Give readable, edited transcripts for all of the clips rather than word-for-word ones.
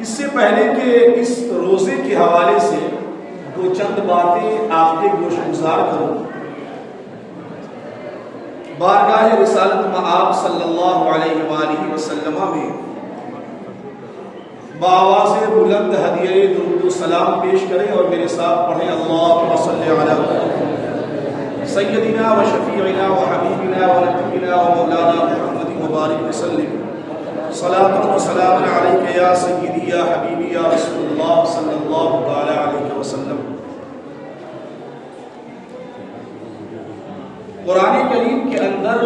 اس سے پہلے کہ اس روزے کے حوالے سے دو چند باتیں آپ کے گوش گزار کروں، بارگاہ رسالت مآب صلی اللہ علیہ وآلہ وسلم میں بآواز بلند ہدیہ درود و سلام پیش کریں اور میرے ساتھ پڑھیں اللہم صلی علی سیدنا و شفیعنا و حبیبنا و نبینا و مولانا محمد مبارک وسلم صلاۃ و سلام علیک یا سیدی یا حبیبی یا رسول اللہ صلی اللہ تعالی علیہ وسلم۔ قرآن کریم کے اندر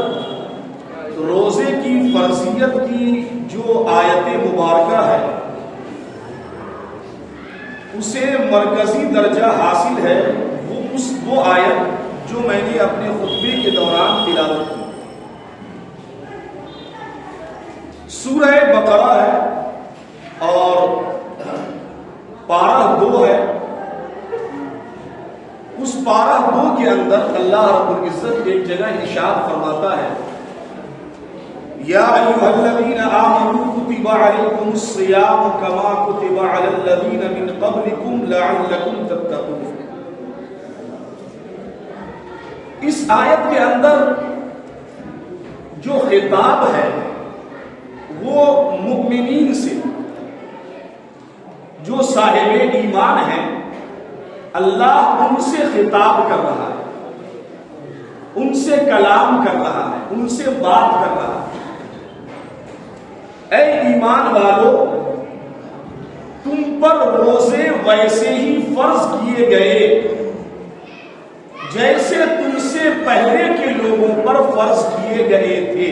روزے کی فرضیت کی جو آیت مبارکہ ہے اسے مرکزی درجہ حاصل ہے وہ آیت جو میں نے اپنے خطبے کے دوران تلاوت کی، سورہ بقرہ ہے اور پارہ 2 ہے۔ اس پارہ 2 کے اندر اللہ رب العزت ایک جگہ ارشاد فرماتا ہے، یا ایھا الذین آمنوا کتب علیکم الصیام کما کتب علی الذین من قبلکم لعلکم تتقون۔ اس آیت کے اندر جو خطاب ہے وہ مؤمنین سے، جو صاحب ایمان ہیں، اللہ ان سے خطاب کر رہا ہے، ان سے کلام کر رہا ہے، ان سے بات کر رہا ہے۔ اے ایمان والو، تم پر روزے ویسے ہی فرض کیے گئے جیسے تم سے پہلے کے لوگوں پر فرض کیے گئے تھے۔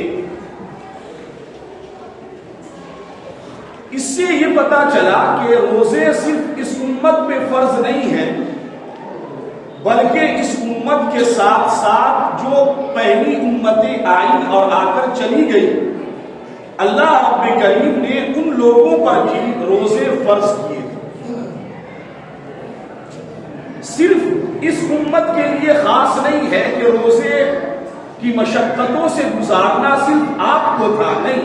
اس سے یہ پتا چلا کہ روزے صرف اس امت پہ فرض نہیں ہیں، بلکہ اس امت کے ساتھ ساتھ جو پہلی امتیں آئیں اور آ کر چلی گئی، اللہ رب کریم نے ان لوگوں پر بھی روزے فرض کیے تھے۔ صرف اس امت کے لیے خاص نہیں ہے کہ روزے کی مشقتوں سے گزارنا صرف آپ کو تھا، نہیں،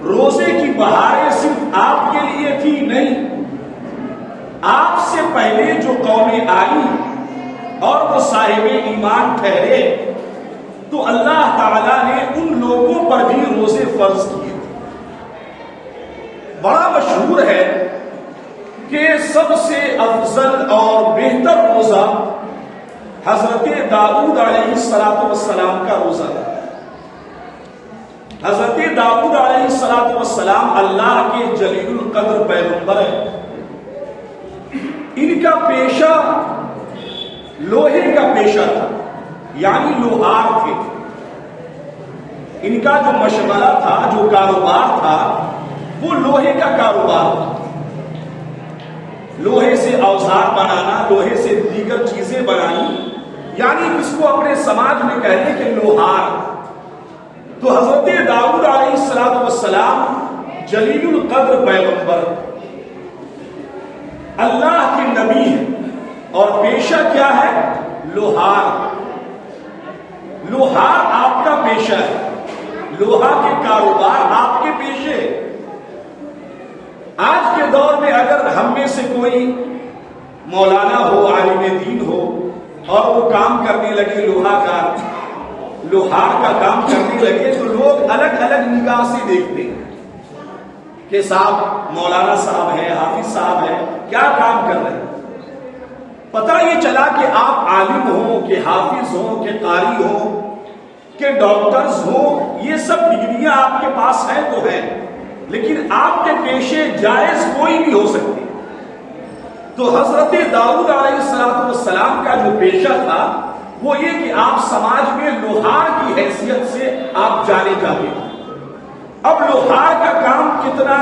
روزے کی بہاریں صرف آپ کے لیے تھی، نہیں، آپ سے پہلے جو قومیں آئیں اور وہ صاحب ایمان ٹھہرے تو اللہ تعالیٰ نے ان لوگوں پر بھی روزے فرض کیے تھے۔ بڑا مشہور ہے کہ سب سے افضل اور بہتر روزہ حضرت داؤد علیہ السلام کا روزہ تھا۔ حضرت داؤد علیہ السلام اللہ کے جلیل القدر پیغمبر ہیں۔ ان کا پیشہ لوہے کا پیشہ تھا، یعنی لوہار تھے۔ ان کا جو مشغلہ تھا، جو کاروبار تھا، وہ لوہے کا کاروبار تھا۔ لوہے سے اوزار بنانا، لوہے سے دیگر چیزیں بنانی، یعنی اس کو اپنے سماج میں کہتے کہ لوہار۔ تو حضرت داؤد علیہ السلام جلیل القدر پیغمبر، اللہ کے نبی ہیں، اور پیشہ کیا ہے؟ لوہار۔ لوہار آپ کا پیشہ ہے، لوہا کے کاروبار آپ کے پیشے۔ آج کے دور میں اگر ہم میں سے کوئی مولانا ہو، عالم دین ہو، اور وہ کام کرنے لگے لوہار کا کام کرنے لگے، تو لوگ الگ الگ نگاہ سے دیکھتے ہیں کہ صاحب مولانا صاحب ہے، حافظ صاحب ہے، کیا کام کر رہے ہیں۔ پتہ یہ چلا کہ آپ عالم ہوں، کہ حافظ ہوں، کہ قاری ہوں، کہ ڈاکٹرز ہوں، یہ سب ڈگریاں آپ کے پاس ہیں تو ہیں، لیکن آپ کے پیشے جائز کوئی بھی ہو سکتے۔ تو حضرت داؤد علیہ السلام کا جو پیشہ تھا وہ یہ کہ آپ سماج میں لوہار کی حیثیت سے آپ جانے جاتے ہیں۔ اب لوہار کا کام کتنا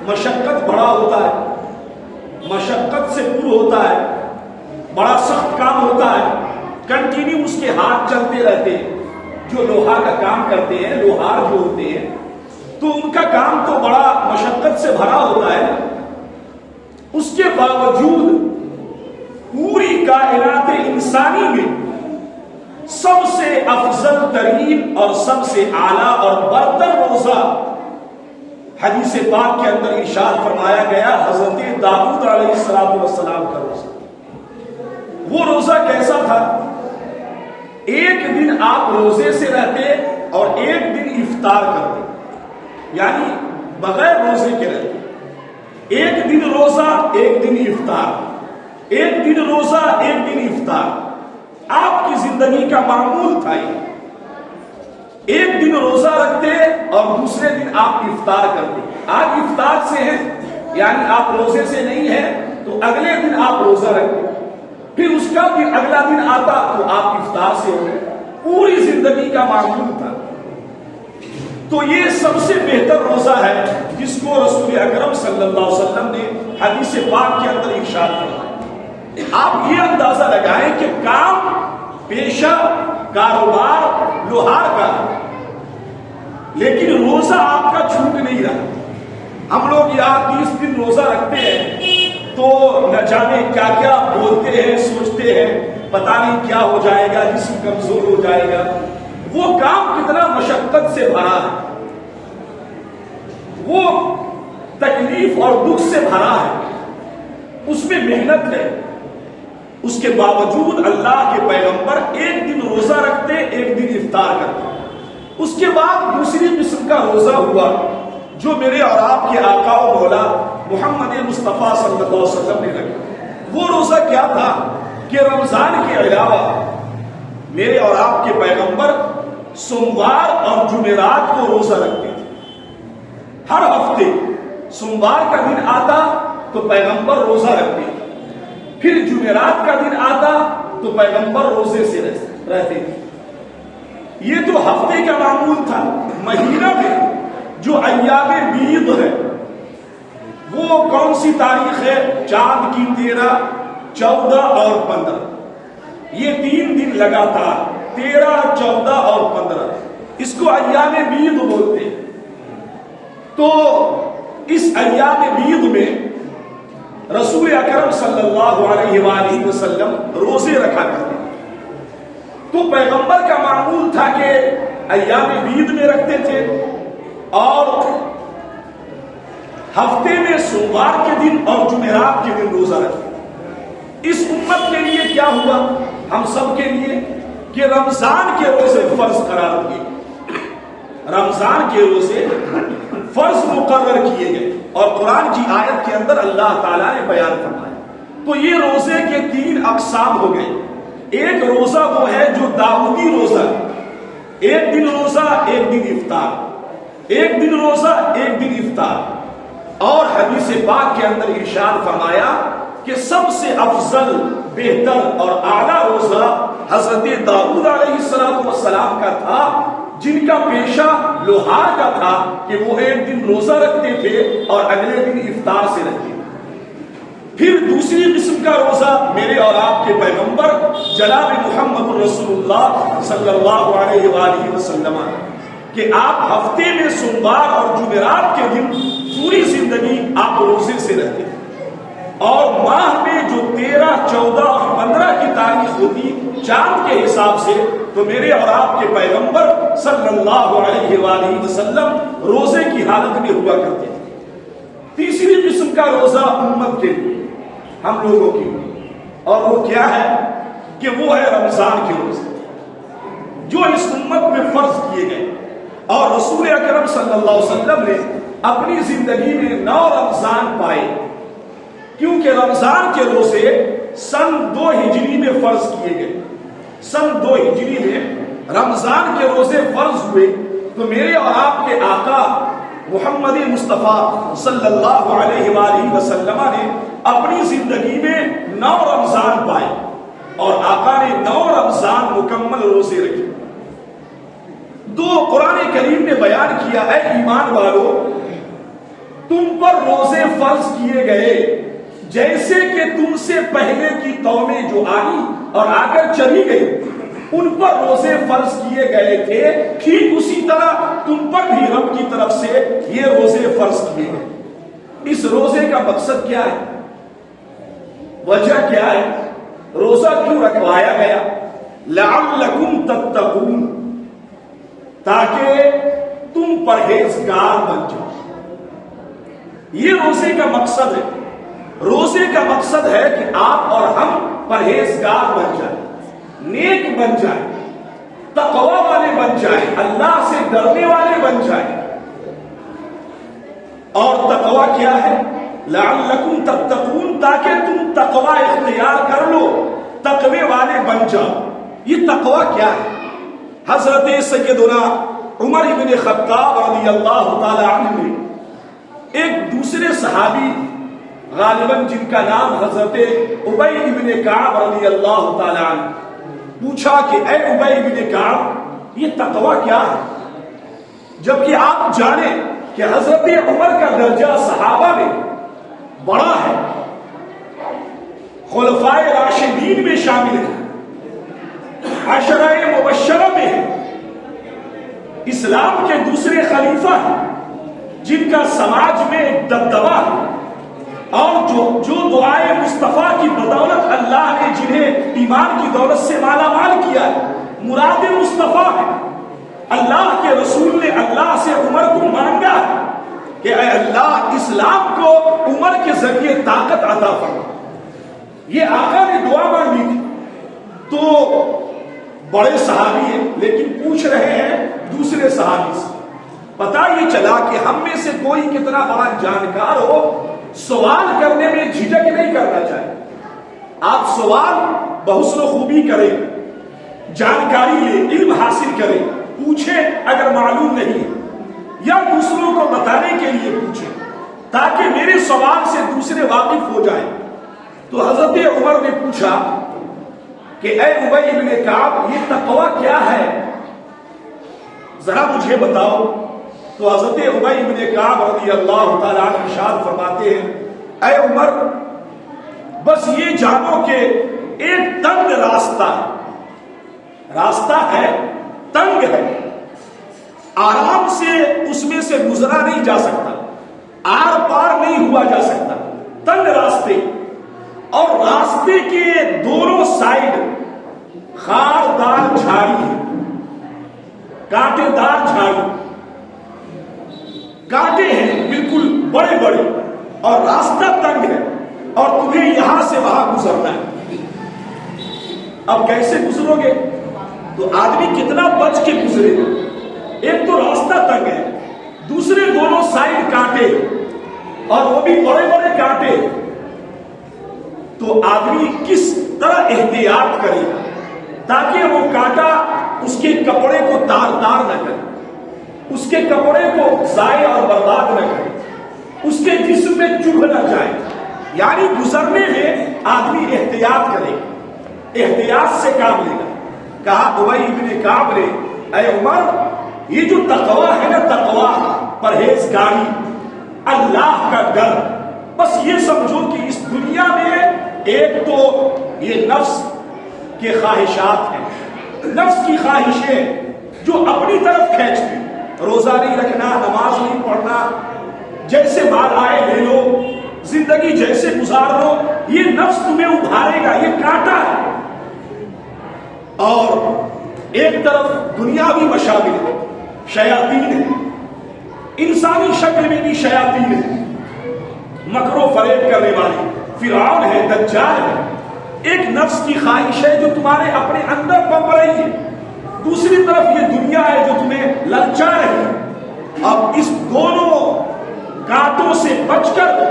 مشقت بڑا ہوتا ہے، مشقت سے پر ہوتا ہے، بڑا سخت کام ہوتا ہے، کنٹینیو اس کے ہاتھ چلتے رہتے ہیں۔ جو لوہار کا کام کرتے ہیں، لوہار جو ہوتے ہیں، تو ان کا کام تو بڑا مشقت سے بھرا ہوتا ہے۔ اس کے باوجود پوری کائنات انسانی میں سب سے افضل ترین اور سب سے اعلیٰ اور برتر روزہ حدیث پاک کے اندر ارشاد فرمایا گیا حضرت داؤد علیہ السلام کا روزہ. وہ روزہ کیسا تھا؟ ایک دن آپ روزے سے رہتے اور ایک دن افطار کرتے، یعنی بغیر روزے کے رہتے. ایک دن روزہ ایک دن افطار، ایک دن روزہ ایک دن افطار. آپ کی زندگی کا معمول تھا یہ. ایک دن روزہ رکھتے اور دوسرے دن آپ افطار کرتے. آج افطار سے ہیں یعنی آپ روزے سے نہیں ہیں تو اگلے دن آپ روزہ رکھتے، پھر اس کا پھر اگلا دن آتا تو آپ افطار سے ہو گئے. پوری زندگی کا معمول تھا. تو یہ سب سے بہتر روزہ ہے جس کو رسول اکرم صلی اللہ علیہ وسلم نے حدیث پاک کے اندر ارشاد فرمایا. آپ یہ اندازہ لگائیں کہ کام، پیشہ، کاروبار لوہار کا ہے، لیکن روزہ آپ کا چھوٹ نہیں رہا. ہم لوگ یہاں 30 دن روزہ رکھتے ہیں تو نہ جانے کیا کیا بولتے ہیں، سوچتے ہیں، پتہ نہیں کیا ہو جائے گا، جسم کمزور ہو جائے گا. وہ کام کتنا مشقت سے بھرا ہے، وہ تکلیف اور دکھ سے بھرا ہے، اس میں محنت ہے. اس کے باوجود اللہ کے پیغمبر ایک دن روزہ رکھتے ایک دن افطار کرتے. اس کے بعد دوسری قسم کا روزہ ہوا جو میرے اور آپ کے آقا و مولا محمد مصطفیٰ صلی اللہ علیہ وسلم نے رکھا. وہ روزہ کیا تھا کہ رمضان کے علاوہ میرے اور آپ کے پیغمبر سوموار اور جمعرات کو روزہ رکھتے تھے. ہر ہفتے سوموار کا دن آتا تو پیغمبر روزہ رکھتے تھے، پھر جمعرات کا دن آتا تو پیغمبر روزے سے رہتے تھے. یہ تو ہفتے کا معمول تھا. مہینہ میں جو ایام بیض ہے وہ کون سی تاریخ ہے؟ چاند کی 13، 14 اور 15. یہ 3 دن لگاتار 13، 14 اور 15 اس کو ایام بیض بولتے ہیں. تو اس ایام بیض میں رسول اکرم صلی اللہ علیہ وآلہ وسلم روزے رکھا کرتے. تو پیغمبر کا معمول تھا کہ ایام بیض میں رکھتے تھے اور ہفتے میں سوموار کے دن اور جمعرات کے دن روزہ رکھتے. اس امت کے لیے کیا ہوا؟ ہم سب کے لیے کہ رمضان کے روزے فرض قرار دیے، رمضان کے روزے فرض مقرر کیے گئے اور قرآن کی آیت کے اندر اللہ تعالیٰ نے بیان فرمایا. تو یہ روزے کے 3 اقسام ہو گئے. ایک روزہ وہ ہے جو داؤدی روزہ، ایک دن روزہ ایک دن افطار، ایک دن روزہ ایک دن افطار. اور حدیث پاک کے اندر ارشاد فرمایا کہ سب سے افضل، بہتر اور اعلیٰ روزہ حضرت داؤد علیہ السلام کا تھا، جن کا پیشہ لوہار کا تھا کہ وہ ایک دن روزہ رکھتے تھے اور اگلے دن افطار سے رکھتے تھے. پھر دوسری قسم کا روزہ میرے اور آپ کے پیغمبر جناب محمد رسول اللہ صلی اللہ علیہ وآلہ وسلم کہ آپ ہفتے میں سوموار اور جمعرات کے دن پوری زندگی آپ روزے سے رہتے تھے. اور ماہ میں جو 13، 14 اور 15 کی تاریخ ہوتی چاند کے حساب سے تو میرے اور آپ کے پیغمبر صلی اللہ علیہ وآلہ وسلم روزے کی حالت میں ہوا کرتے تھے. تیسری قسم کا روزہ امت کے لیے، ہم لوگوں کے لیے، اور وہ کیا ہے کہ وہ ہے رمضان کے روزے جو اس امت میں فرض کیے گئے. اور رسول اکرم صلی اللہ علیہ وسلم نے اپنی زندگی میں 9 رمضان پائے، کیونکہ رمضان کے روزے سن 2 ہجری میں فرض کیے گئے. سن 2 ہجری میں رمضان کے روزے فرض ہوئے تو میرے اور آپ کے آقا محمد مصطفیٰ صلی اللہ علیہ وآلہ وسلم نے اپنی زندگی میں 9 رمضان پائے اور آقا نے 9 رمضان مکمل روزے رکھے. قرآن کریم نے بیان کیا ہے ایمان والو تم پر روزے فرض کیے گئے جیسے کہ تم سے پہلے کی قومیں جو آئی اور آ کر چلی گئی ان پر روزے فرض کیے گئے تھے، ٹھیک اسی طرح تم پر بھی رب کی طرف سے یہ روزے فرض کیے گئے. اس روزے کا مقصد کیا ہے؟ وجہ کیا ہے؟ روزہ کیوں رکھوایا گیا؟ لعلکم تتقون، تاکہ تم پرہیزگار بن جاؤ. یہ روزے کا مقصد ہے. روزے کا مقصد ہے کہ آپ اور ہم پرہیزگار بن جائیں, نیک بن جائیں, تقوی والے بن جائیں, اللہ سے ڈرنے والے بن جائیں. اور تقوی کیا ہے؟ لعلکم تتقون, تاکہ تم تقوی اختیار کر لو, تقوی والے بن جاؤ. یہ تقوی کیا ہے؟ حضرت سیدنا عمر ابن خطاب رضی اللہ تعالی عنہ نے ایک دوسرے صحابی غالباً جن کا نام حضرت ابی ابن کعب رضی اللہ تعالی عنہ, پوچھا کہ اے ابی ابن کعب یہ تقوی کیا ہے؟ جبکہ آپ جانیں کہ حضرت عمر کا درجہ صحابہ میں بڑا ہے, خلفائے راشدین میں شامل ہے, عشرہ مبشرہ میں ہے, اسلام کے دوسرے خلیفہ ہیں جن کا سماج میں ایک دبدبہ ہے, اور جو دعائے مصطفیٰ کی بدولت اللہ نے جنہیں ایمان کی دولت سے مالا مال کیا ہے, مراد مصطفیٰ ہے. اللہ کے رسول نے اللہ سے عمر کو مانگا کہ اے اللہ اسلام کو عمر کے ذریعے طاقت عطا فرما. یہ آقا نے دعا مانگی تھی. تو بڑے صحابی ہیں لیکن پوچھ رہے ہیں دوسرے صحابی سے. پتہ یہ چلا کہ ہم میں سے کوئی کتنا بڑا جانکار ہو, سوال کرنے میں جھجک نہیں کرنا چاہیے. آپ سوال بحسن و خوبی کریں, جانکاری لیں, علم حاصل کریں, پوچھیں اگر معلوم نہیں, یا دوسروں کو بتانے کے لیے پوچھیں تاکہ میرے سوال سے دوسرے واقف ہو جائیں. تو حضرت عمر نے پوچھا کہ اے ابی ابن کعب یہ تقوی کیا ہے, ذرا مجھے بتاؤ. تو حضرت ابی ابن کعب رضی اللہ تعالی عنہ ارشاد فرماتے ہیں اے عمر بس یہ جانو کہ ایک تنگ راستہ ہے, تنگ ہے, آرام سے اس میں سے گزرا نہیں جا سکتا, آر پار نہیں ہوا جا سکتا, تنگ راستے, اور راستے کے دونوں سائڈ خاردار جھاڑی ہے, کانٹے دار جھاڑی, کانٹے ہیں بالکل بڑے بڑے, اور راستہ تنگ ہے, اور تمہیں یہاں سے وہاں گزرنا ہے. اب کیسے گزرو گے؟ تو آدمی کتنا بچ کے گزرے گا. ایک تو راستہ تنگ ہے, دوسرے دونوں سائڈ کانٹے, اور وہ بھی بڑے بڑے کانٹے. تو آدمی کس طرح احتیاط کرے گا تاکہ وہ کانٹا اس کے کپڑے کو تار نہ کرے, اس کے کپڑے کو ضائع اور برباد نہ کرے, اس کے جسم میں چبھ نہ جائے. یعنی گزرنے میں آدمی احتیاط کرے گا, احتیاط سے کام لے گا. کہا ابی ابن کعب نے اے عمر یہ جو تقوی ہے نا, تقوی پرہیزگاری, اللہ کا ڈر, بس یہ سمجھو کہ اس دنیا میں ایک تو یہ نفس کے خواہشات ہیں, نفس کی خواہشیں جو اپنی طرف کھینچتی, روزہ نہیں رکھنا, نماز نہیں پڑھنا, جیسے مال آئے لے لو, زندگی جیسے گزار لو, یہ نفس تمہیں ابھارے گا, یہ کانٹا ہے. اور ایک طرف دنیاوی مشاغل ہے, شیاطین ہے, انسانی شکل میں بھی شیاطین ہے, مکر و فریب کرنے والے, فرعون ہے, دجال ہے. ایک نفس کی خواہش ہے جو تمہارے اپنے اندر پنپ رہی ہے, دوسری طرف یہ دنیا ہے جو تمہیں للچا رہی ہے. اب اس دونوں کانٹوں سے بچ کر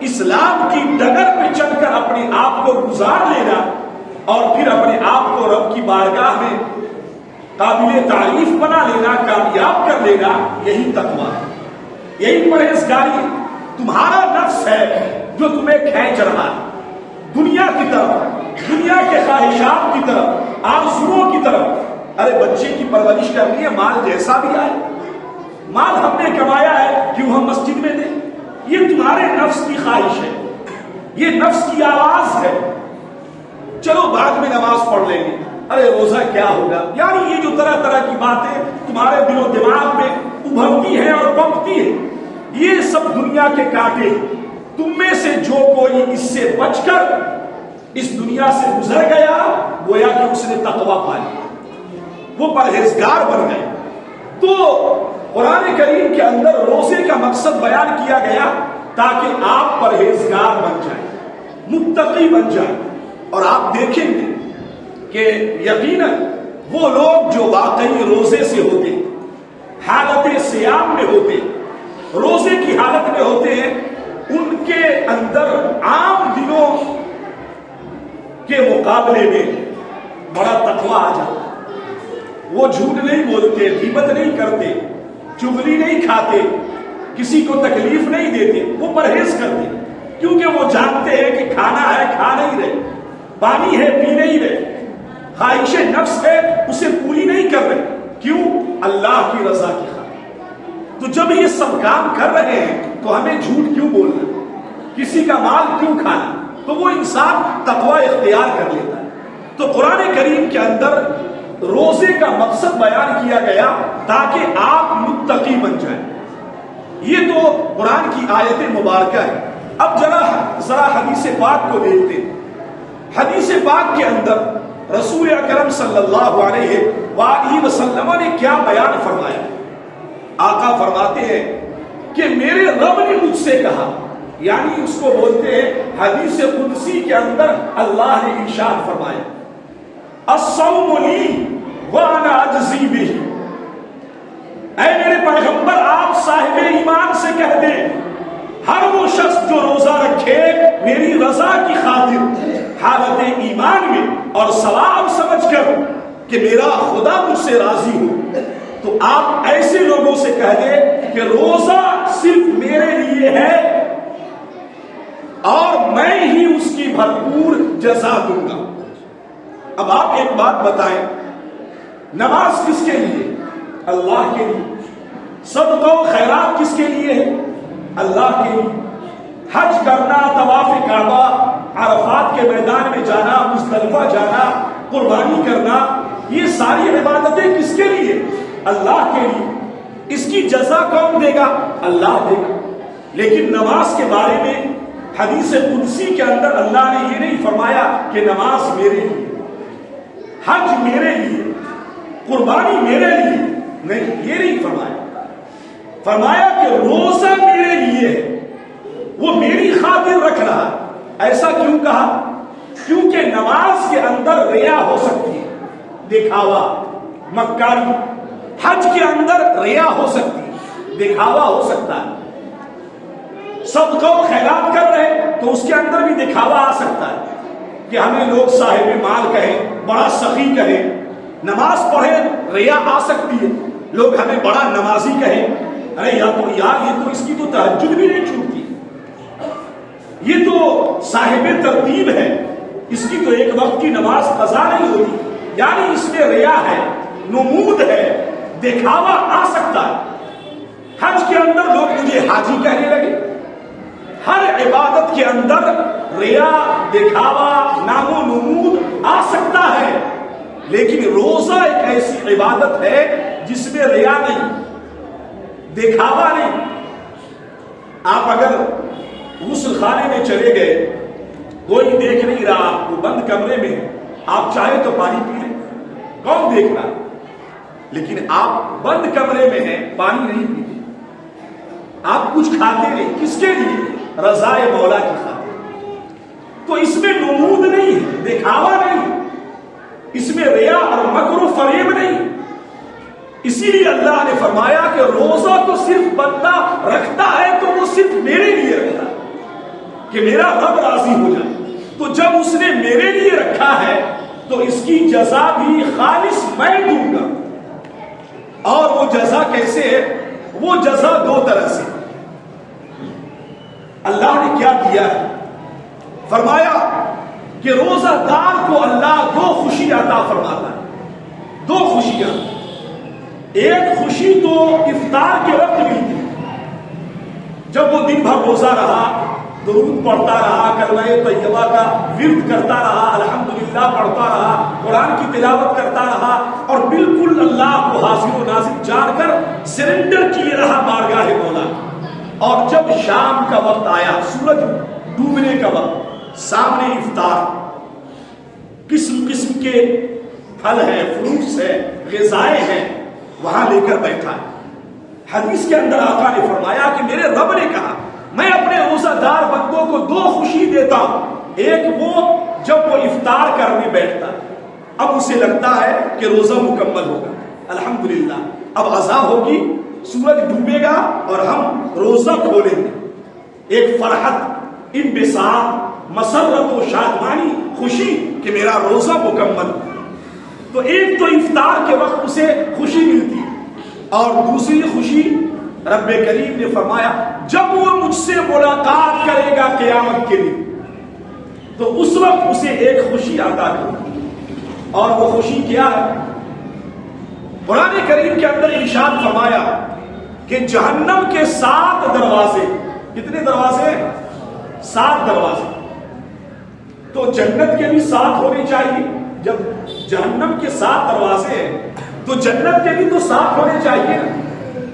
اسلام کی ڈگر پہ چل کر اپنے آپ کو گزار لینا, اور پھر اپنے آپ کو رب کی بارگاہ میں قابل تعریف بنا لینا, کامیاب کر لینا, یہی تقویٰ ہے, یہی پرہیزگاری. تمہارا نفس ہے جو تمہیں کھینچ رہا ہے دنیا کی طرف, دنیا کے خواہشات کی طرف, آرزوؤں کی طرف. ارے بچے کی پرورش کرنی ہے, مال جیسا بھی آئے, مال ہم نے کمایا ہے کیوں ہم مسجد میں دیں. یہ تمہارے نفس کی خواہش ہے, یہ نفس کی آواز ہے. چلو بعد میں نماز پڑھ لیں گے, ارے روزہ کیا ہوگا. یعنی یہ جو طرح طرح کی باتیں تمہارے دل و دماغ میں ابھرتی ہیں اور پنپتی ہیں, یہ سب دنیا کے کانٹے. تم میں سے جو کوئی اس سے بچ کر اس دنیا سے گزر گیا گویا کہ اس نے تقویٰ پا لیا, وہ پرہیزگار بن گئے. تو قرآن کریم کے اندر روزے کا مقصد بیان کیا گیا تاکہ آپ پرہیزگار بن جائیں، متقی بن جائیں۔ اور آپ دیکھیں گے کہ یقیناً وہ لوگ جو واقعی روزے سے ہوتے، حالت صیام میں ہوتے، روزے کی حالت میں ہوتے ہیں، ان کے اندر عام دنوں کے مقابلے میں بڑا تقوی آ جاتا ہے۔ وہ جھوٹ نہیں بولتے، غیبت نہیں کرتے، چغلی نہیں کھاتے، کسی کو تکلیف نہیں دیتے، وہ پرہیز کرتے، کیونکہ وہ جانتے ہیں کہ کھانا ہے کھا نہیں رہے، پانی ہے پی نہیں رہے، خواہش نفس ہے اسے پوری نہیں کر رہے، کیوں؟ اللہ کی رضا کی خاطر۔ تو جب یہ سب کام کر رہے ہیں تو ہمیں جھوٹ کیوں بولنا، کسی کا مال کیوں کھانا؟ تو وہ انسان تقوی اختیار کر لیتا ہے۔ تو قرآن کریم کے اندر روزے کا مقصد بیان کیا گیا تاکہ آپ متقی بن جائیں۔ یہ تو قرآن کی آیت مبارکہ ہے۔ اب ذرا حدیث پاک کو دیکھتے ہیں۔ حدیث پاک کے اندر رسول اکرم صلی اللہ علیہ وآلہ وسلم نے کیا بیان فرمایا؟ آقا فرماتے ہیں کہ میرے رب نے مجھ سے کہا، یعنی اس کو بولتے ہیں حدیث قدسی کے اندر اللہ نے ارشاد فرمایا، الصوم لی وانا اجزی بہ۔ اے میرے پیغمبر، آپ صاحب ایمان سے کہہ دیں، ہر وہ شخص جو روزہ رکھے میری رضا کی خاطر، حالت ایمان میں اور ثواب سمجھ کر کہ میرا خدا مجھ سے راضی ہو، تو آپ ایسے لوگوں سے کہہ دیں کہ روزہ صرف میرے لیے ہے اور میں ہی اس کی بھرپور جزا دوں گا۔ اب آپ ایک بات بتائیں، نماز کس کے لیے؟ اللہ کے لیے۔ صدقہ و خیرات کس کے لیے ہے؟ اللہ کے لیے۔ حج کرنا، طواف کعبہ، عرفات کے میدان میں جانا، مزدلفہ جانا، قربانی کرنا، یہ ساری عبادتیں کس کے لیے؟ اللہ کے لیے۔ اس کی جزا کون دے گا؟ اللہ دے گا۔ لیکن نماز کے بارے میں حدیث قدسی کے اندر اللہ نے یہ نہیں فرمایا کہ نماز میرے لیے، حج میرے لیے، قربانی میرے لیے، نہیں، یہ نہیں فرمایا۔ فرمایا کہ روزہ میرے لیے ہے، وہ میری خاطر رکھ رہا۔ ایسا کیوں کہا؟ کیونکہ نماز کے اندر ریا ہو سکتی ہے، دکھاوا، مکاری۔ حج کے اندر ریا ہو سکتی ہے، دکھاوا ہو سکتا ہے۔ صدقہ و خیرات کر رہے تو اس کے اندر بھی دکھاوا آ سکتا ہے کہ ہمیں لوگ صاحب مال کہیں، بڑا سخی کہیں۔ نماز پڑھے ریا آ سکتی ہے، لوگ ہمیں بڑا نمازی کہیں، ارے یار یہ تو اس کی تو تہجد بھی نہیں چھوٹتی، یہ تو صاحب ترتیب ہے، اس کی تو ایک وقت کی نماز قضا نہیں ہوتی، یعنی اس میں ریا ہے، نمود ہے، دکھاوا آ سکتا ہے۔ حج کے اندر لوگ مجھے حاجی کہنے لگے۔ ہر عبادت کے اندر ریا، دکھاوا، نام و نمود آ سکتا ہے، لیکن روزہ ایک ایسی عبادت ہے جس میں ریا نہیں، دکھاوا نہیں۔ آپ اگر غسل خانے میں چلے گئے، کوئی دیکھ نہیں رہا، وہ بند کمرے میں، آپ چاہے تو پانی پی لیں، کون دیکھ رہا؟ لیکن آپ بند کمرے میں ہیں، پانی نہیں پیتے، آپ کچھ کھاتے نہیں، کس کے لیے؟ رضا مولا کی خاطر۔ تو اس میں نمود نہیں ہے، دکھاوا نہیں، اس میں ریا اور مکر و فریب نہیں۔ اسی لیے اللہ نے فرمایا کہ روزہ تو صرف بندہ رکھتا ہے تو وہ صرف میرے لیے رکھتا ہے کہ میرا رب راضی ہو جائے۔ تو جب اس نے میرے لیے رکھا ہے تو اس کی جزا بھی خالص میں دوں گا۔ اور وہ جزا کیسے ہے؟ وہ جزا دو طرح سے۔ اللہ نے کیا دیا ہے؟ فرمایا کہ روزہ دار کو اللہ دو خوشی عطا فرماتا ہے، دو خوشیاں۔ ایک خوشی تو افطار کے وقت ملتی ہے، جب وہ دن بھر روزہ رہا، درود پڑھتا رہا، کلمہ طیبہ کا ورد کرتا رہا، الحمدللہ پڑھتا رہا، قرآن کی تلاوت کرتا رہا، اور بالکل اللہ کو حاضر و ناظر جان کر سرنڈر کیے رہا بارگاہ مولا۔ اور جب شام کا وقت آیا، سورج ڈوبنے کا وقت، سامنے افطار، قسم قسم کے پھل ہیں، فروٹس ہیں، غذائیں ہیں، وہاں لے کر بیٹھا ہے۔ حدیث کے اندر آقا نے فرمایا کہ میرے رب نے کہا میں اپنے روزہ دار بندوں کو دو خوشی دیتا ہوں، ایک وہ جب وہ افطار کرنے بیٹھتا اب اسے لگتا ہے کہ روزہ مکمل ہوگا، الحمدللہ اب عزا ہوگی، سورج ڈوبے گا اور ہم روزہ کھولیں گے، ایک فرحت، انبساط، مسرت و شادمانی، خوشی کہ میرا روزہ مکمل ہو۔ تو ایک تو افطار کے وقت اسے خوشی ملتی اور دوسری خوشی رب کریم نے فرمایا جب وہ مجھ سے ملاقات کرے گا قیامت کے دن تو اس وقت اسے ایک خوشی عطا کرے، اور وہ خوشی کیا ہے؟ قرآن کریم کے اندر ارشاد فرمایا کہ جہنم کے 7 دروازے، کتنے دروازے؟ 7 دروازے، تو جنت کے بھی 7 ہونے چاہیے، جب جہنم کے 7 دروازے ہیں تو جنت کے بھی تو 7 ہونے چاہیے۔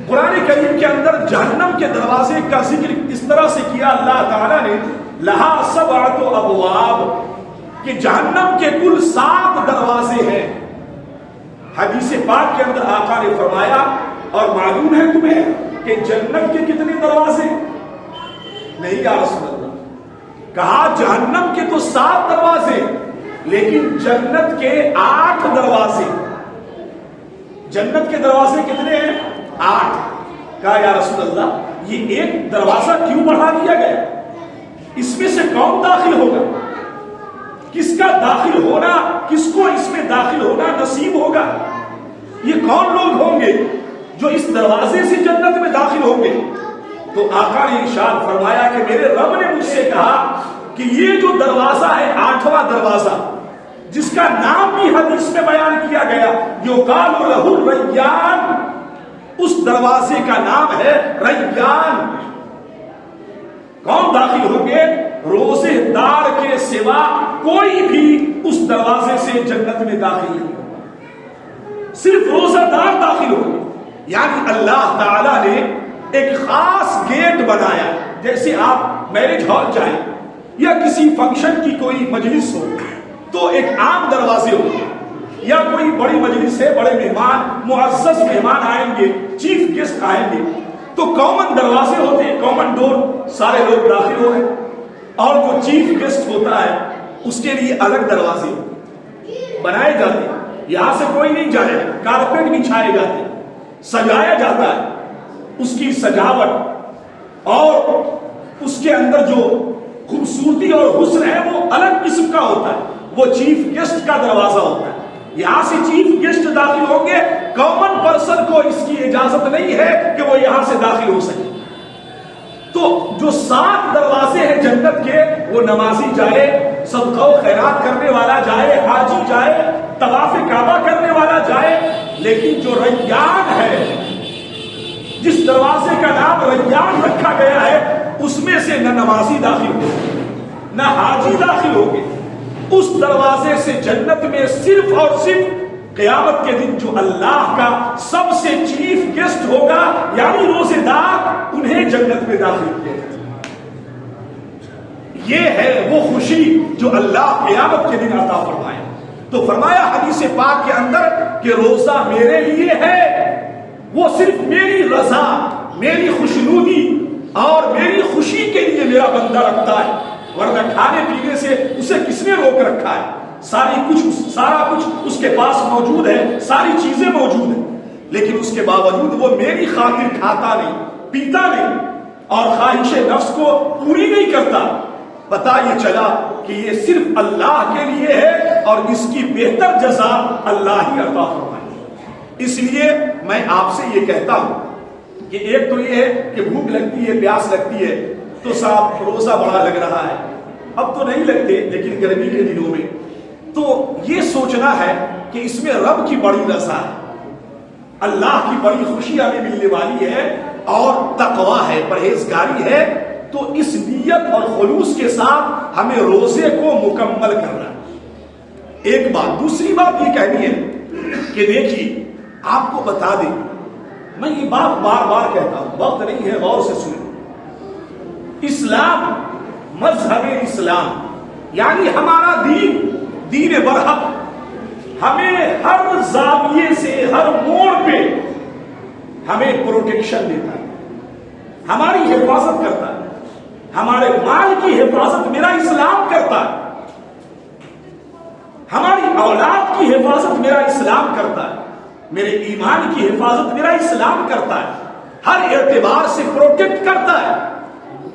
قرآن کریم کے اندر جہنم کے دروازے کا ذکر اس طرح سے کیا اللہ تعالیٰ نے، لہا 7 ابواب، کہ جہنم کے کل 7 دروازے ہیں۔ حدیث پاک کے اندر آقا نے فرمایا اور معلوم ہے تمہیں کہ جنت کے کتنے دروازے؟ نہیں یا رسول اللہ، کہا جہنم کے تو 7 دروازے لیکن جنت کے 8 دروازے۔ جنت کے دروازے کتنے ہیں؟ 8۔ کہا یا رسول اللہ یہ ایک دروازہ کیوں بڑھا دیا گیا؟ اس میں سے کون داخل ہوگا؟ کس کا داخل ہونا، کس کو اس میں داخل ہونا نصیب ہوگا؟ یہ کون لوگ ہوں گے جو اس دروازے سے جنت میں داخل ہوں گے؟ تو آقا نے ارشاد فرمایا کہ میرے رب نے مجھ سے کہا کہ یہ جو دروازہ ہے 8واں دروازہ، جس کا نام بھی حدیث میں بیان کیا گیا، یقال لہ الریان، اس دروازے کا نام ہے ریان۔ کون داخل ہوں گے؟ روزے دار کے سوا کوئی بھی اس دروازے سے جنت میں داخل نہیں ہوگا، صرف روزہ دار داخل ہوں گے۔ یعنی اللہ تعالیٰ نے ایک خاص گیٹ بنایا، جیسے آپ میرج ہال جائیں یا کسی فنکشن کی کوئی مجلس ہو تو ایک عام دروازے ہو، یا کوئی بڑی مجلس ہے، بڑے مہمان، معزز مہمان آئیں گے، چیف گیسٹ آئیں گے تو کامن دروازے ہوتے ہیں، کامن ڈور، سارے لوگ داخل ہو رہے ہیں، اور جو چیف گیسٹ ہوتا ہے اس کے لیے الگ دروازے بنائے جاتے ہیں، یہاں سے کوئی نہیں جائے، کارپیٹ بچھائے جاتے ہیں، سجایا جاتا ہے، اس کی سجاوٹ اور اس کے اندر جو خوبصورتی اور حسن ہے وہ الگ قسم کا ہوتا ہے، وہ چیف گیسٹ کا دروازہ ہوتا ہے۔ یہاں سے چیف گیسٹ داخل ہوں گے، کامن پرسن کو اس کی اجازت نہیں ہے کہ وہ یہاں سے داخل ہو سکے۔ تو جو 7 دروازے ہیں جنت کے، وہ نمازی جائے، صدقہ و خیرات کرنے والا جائے، حاجی جائے، طواف کعبہ کرنے والا جائے، لیکن جو ریان ہے، جس دروازے کا نام ریان رکھا گیا ہے، اس میں سے نہ نمازی داخل ہوگے نہ حاجی داخل ہوگے۔ اس دروازے سے جنت میں صرف اور صرف قیامت کے دن جو اللہ کا سب سے چیف گیسٹ ہوگا، یعنی روزے دار، انہیں جنت میں داخل کیا جائے۔ یہ ہے وہ خوشی جو اللہ قیامت کے دن عطا فرمائے۔ تو فرمایا حدیث پاک کے اندر کہ روزہ میرے لیے ہے، وہ صرف میری رضا، میری خوشنودی اور میری خوشی کے لیے میرا بندہ رکھتا ہے، ورنہ کھانے پینے سے اسے کس نے روک رکھا ہے؟ سارا کچھ اس کے پاس موجود ہے، ساری چیزیں موجود ہیں، لیکن اس کے باوجود وہ میری خاطر کھاتا نہیں، پیتا نہیں اور خواہش نفس کو پوری نہیں کرتا۔ پتہ یہ چلا کہ یہ صرف اللہ کے لیے ہے اور اس کی بہتر جزا اللہ ہی عطا فرمائے۔ اس لیے میں آپ سے یہ کہتا ہوں کہ ایک تو یہ ہے کہ بھوک لگتی ہے، پیاس لگتی ہے تو صاحب روزہ بڑا لگ رہا ہے، اب تو نہیں لگتے لیکن گرمی کے دنوں میں تو یہ سوچنا ہے کہ اس میں رب کی بڑی رضا ہے، اللہ کی بڑی خوشی ہمیں ملنے والی ہے اور تقویٰ ہے، پرہیزگاری ہے، تو اس نیت اور خلوص کے ساتھ ہمیں روزے کو مکمل کرنا ہے۔ ایک بات، دوسری بات یہ کہنی ہے کہ دیکھیے آپ کو بتا دیں، میں یہ بات بار بار کہتا ہوں، وقت نہیں ہے، غور سے سنیں۔ اسلام، مذہب اسلام یعنی ہمارا دین برحق ہمیں ہر زاویے سے، ہر موڑ پہ ہمیں پروٹیکشن دیتا ہے، ہماری حفاظت کرتا ہے۔ ہمارے مال کی حفاظت میرا اسلام کرتا ہے، ہماری اولاد کی حفاظت میرا اسلام کرتا ہے، میرے ایمان کی حفاظت میرا اسلام کرتا ہے، ہر اعتبار سے پروٹیکٹ کرتا ہے۔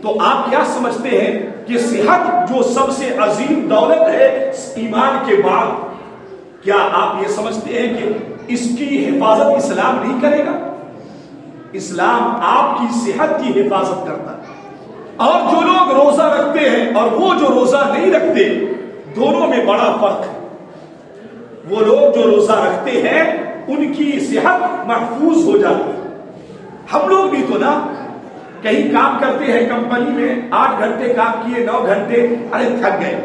تو آپ کیا سمجھتے ہیں کہ صحت جو سب سے عظیم دولت ہے ایمان کے بعد، کیا آپ یہ سمجھتے ہیں کہ اس کی حفاظت اسلام نہیں کرے گا؟ اسلام آپ کی صحت کی حفاظت کرتا ہے۔ اور جو لوگ روزہ رکھتے ہیں اور وہ جو روزہ نہیں رکھتے، دونوں میں بڑا فرق ہے۔ وہ لوگ جو روزہ رکھتے ہیں ان کی صحت محفوظ ہو جاتی ہے۔ ہم لوگ بھی تو نا کہیں کام کرتے ہیں، کمپنی میں 8 گھنٹے کام کیے، 9 گھنٹے، ارے تھک گئے،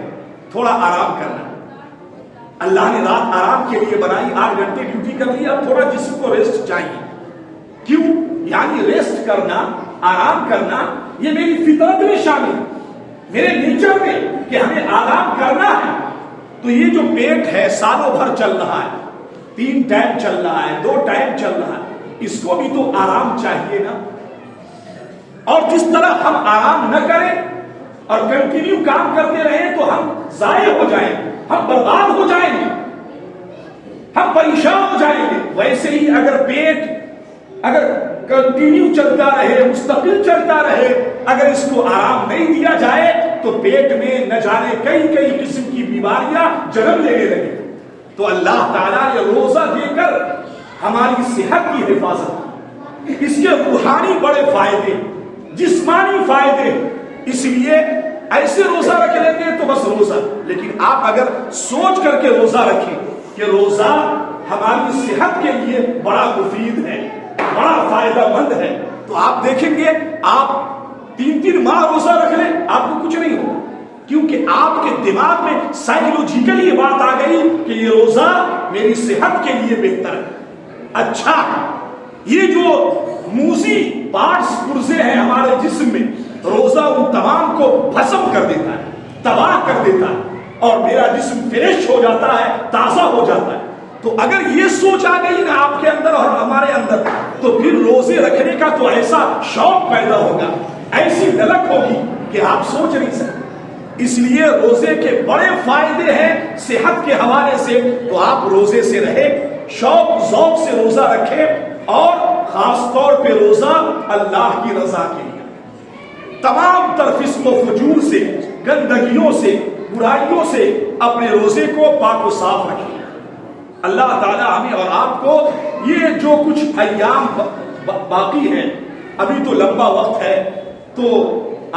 تھوڑا آرام کرنا۔ اللہ نے رات آرام کے لیے بنائی، 8 گھنٹے ڈیوٹی کر لی، اب تھوڑا جسم کو ریسٹ چاہیے۔ کیوں؟ یعنی ریسٹ کرنا، آرام کرنا یہ میری فطرت میں شامل ہے، میرے نیچر میں کہ ہمیں آرام کرنا ہے۔ تو یہ جو پیٹ ہے سالوں بھر چل رہا ہے، 3 ٹائم چل رہا ہے، 2 ٹائم چل رہا ہے، اس کو بھی تو آرام چاہیے نا۔ اور جس طرح ہم آرام نہ کریں اور کنٹینیو کام کرتے رہیں تو ہم ضائع ہو جائیں گے، ہم برباد ہو جائیں گے، ہم پریشان ہو جائیں گے۔ ویسے ہی اگر پیٹ اگر کنٹینیو چلتا رہے، مستقل چلتا رہے، اگر اس کو آرام نہیں دیا جائے تو پیٹ میں نہ جانے کئی قسم کی بیماریاں جنم لینے لگے۔ تو اللہ تعالیٰ نے روزہ دے کر ہماری صحت کی حفاظت، اس کے روحانی بڑے فائدے، جسمانی فائدے، اس لیے ایسے روزہ رکھ لیں گے تو بس روزہ، لیکن آپ اگر سوچ کر کے روزہ رکھیں کہ روزہ ہماری صحت کے لیے بڑا مفید ہے، بڑا فائدہ مند ہے، تو آپ دیکھیں گے آپ 3 ماہ روزہ رکھ لیں آپ کو کچھ نہیں ہوگا، کیونکہ آپ کے دماغ میں سائیکولوجیکلی یہ بات آ گئی کہ یہ روزہ میری صحت کے لیے بہتر ہے، اچھا ہے۔ یہ جو موذی پارٹس پرزے ہیں ہمارے جسم میں، روزہ ان تمام کو بھسم کر دیتا ہے، تباہ کر دیتا ہے، اور میرا جسم فریش ہو جاتا ہے، تازہ ہو جاتا ہے۔ تو اگر یہ سوچ آ گئی نا آپ کے اندر اور ہمارے اندر، تو پھر روزے رکھنے کا تو ایسا شوق پیدا ہوگا، ایسی للک ہوگی کہ آپ سوچ نہیں سکتے۔ اس لیے روزے کے بڑے فائدے ہیں صحت کے حوالے سے، تو آپ روزے سے رہے، شوق ذوق سے روزہ رکھیں، اور خاص طور پہ روزہ اللہ کی رضا کے لیے، تمام تر فسق و فجور سے، گندگیوں سے، برائیوں سے اپنے روزے کو پاک و صاف رکھیں۔ اللہ تعالیٰ ہمیں اور آپ کو یہ جو کچھ ایام باقی ہیں، ابھی تو لمبا وقت ہے، تو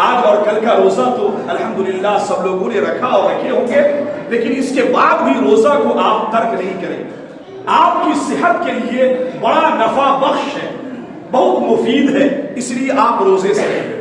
آج اور کل کا روزہ تو الحمدللہ سب لوگوں نے رکھا اور رکھے ہوں گے، لیکن اس کے بعد بھی روزہ کو آپ ترک نہیں کریں۔ آپ کی صحت کے لیے بڑا نفع بخش ہے، بہت مفید ہے، اس لیے آپ روزے سے رہیں۔